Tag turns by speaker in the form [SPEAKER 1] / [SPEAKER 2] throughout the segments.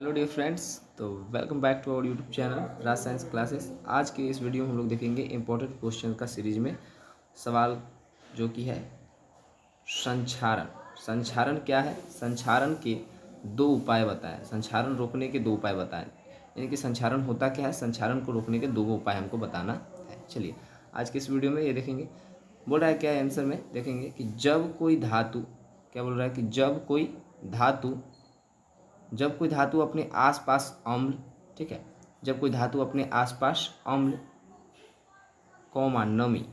[SPEAKER 1] Hello dear friends, तो welcome back to our YouTube channel Raj science classes. आज के इस वीडियो में हम लोग देखेंगे इम्पोर्टेंट क्वेश्चन का सीरीज में सवाल जो कि है संक्षारण। संक्षारण क्या है? संक्षारण के दो उपाय बताएं। संक्षारण रोकने के दो उपाय बताएं। यानी कि संक्षारण होता क्या है, संक्षारण को रोकने के दो उपाय हमको बताना है। चलिए आज के इस वीडियो में ये देखेंगे। बोल रहा है क्या है आंसर में देखेंगे कि जब कोई धातु, क्या बोल रहा है कि जब कोई धातु अपने आसपास अम्ल, ठीक है, जब कोई धातु अपने आसपास अम्ल नमी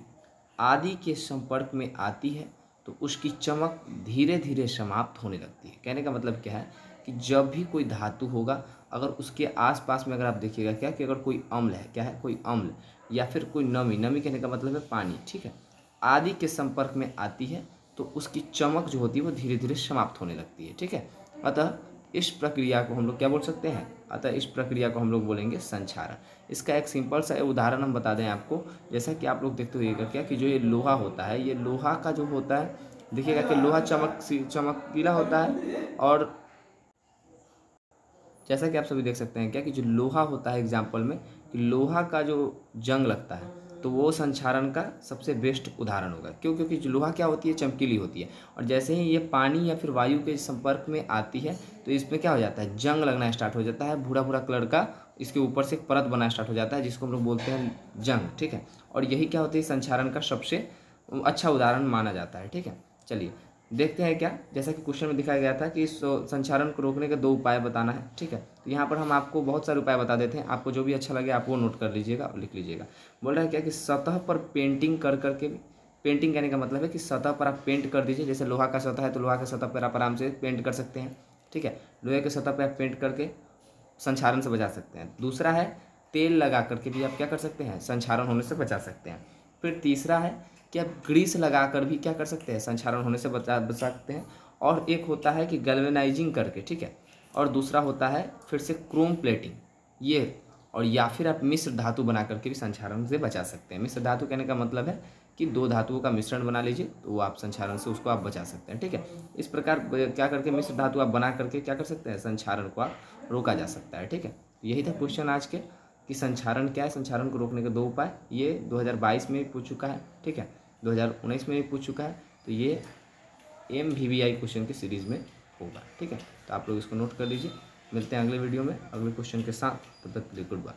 [SPEAKER 1] आदि के संपर्क में आती है तो उसकी चमक धीरे धीरे समाप्त होने लगती है। कहने का मतलब क्या है कि जब भी कोई धातु होगा, अगर उसके आसपास में अगर आप देखिएगा क्या कि अगर कोई अम्ल है, क्या है, कोई अम्ल या फिर कोई नमी कहने का मतलब है पानी, ठीक है, आदि के संपर्क में आती है तो उसकी चमक जो होती है वो धीरे धीरे समाप्त होने लगती है। ठीक है, अतः इस प्रक्रिया को हम लोग क्या बोल सकते हैं? अतः इस प्रक्रिया को हम लोग बोलेंगे संक्षारण। इसका एक सिंपल सा उदाहरण हम बता दें आपको। जैसा कि आप लोग देखते होइएगा क्या कि जो ये लोहा होता है, ये लोहा का जो होता है, देखिएगा कि लोहा चमकीला होता है। और जैसा कि आप सभी देख सकते हैं क्या कि जो लोहा होता है एग्जाम्पल में, कि लोहा का जो जंग लगता है तो वो संक्षारण का सबसे बेस्ट उदाहरण होगा। क्यों? क्योंकि जो लोहा क्या होती है, चमकीली होती है। और जैसे ही ये पानी या फिर वायु के संपर्क में आती है तो इसमें क्या हो जाता है, जंग लगना स्टार्ट हो जाता है, भूरा भूरा कलर का इसके ऊपर से एक परत बनना स्टार्ट हो जाता है, जिसको हम लोग बोलते हैं जंग। ठीक है, और यही क्या होती है, संक्षारण का सबसे अच्छा उदाहरण माना जाता है। ठीक है, चलिए देखते हैं क्या। जैसा कि क्वेश्चन में दिखाया गया था कि इस संक्षारण को रोकने के दो उपाय बताना है। ठीक है, तो यहाँ पर हम आपको बहुत सारे उपाय बता देते हैं, आपको जो भी अच्छा लगे आप वो नोट कर लीजिएगा और लिख लीजिएगा। बोल रहा है क्या कि सतह पर पेंटिंग कर करके भी, पेंटिंग कहने का मतलब है कि सतह पर आप पेंट कर दीजिए। जैसे लोहा का सतह है तो लोहा के सतह पर आप आराम से पेंट कर सकते हैं। ठीक है, लोहे के सतह पर आप पेंट करके संक्षारण से बचा सकते हैं। दूसरा है तेल लगा करके भी आप क्या कर सकते हैं, संक्षारण होने से बचा सकते हैं। फिर तीसरा है कि आप ग्रीस लगा कर भी क्या कर सकते हैं, संक्षारण होने से बचा सकते हैं। और एक होता है कि गैल्वेनाइजिंग करके, ठीक है, और दूसरा होता है फिर से क्रोम प्लेटिंग, ये। और या फिर आप मिश्र धातु बना करके भी संक्षारण से बचा सकते हैं। मिश्र धातु कहने का मतलब है कि दो धातुओं का मिश्रण बना लीजिए तो वो आप संक्षारण से उसको आप बचा सकते हैं। ठीक है, इस प्रकार क्या करके मिश्र धातु आप बना करके क्या कर सकते हैं, संक्षारण को आप रोका जा सकता है। ठीक है, यही था क्वेश्चन आज के कि संक्षारण क्या है, संक्षारण को रोकने के दो उपाय। ये 2022 में भी पूछ चुका है, ठीक है, 2019 में भी पूछ चुका है। तो ये MVVI क्वेश्चन की सीरीज़ में होगा। ठीक है, तो आप लोग इसको नोट कर लीजिए। मिलते हैं अगले वीडियो में अगले क्वेश्चन के साथ। तब तक के लिए गुड बाय।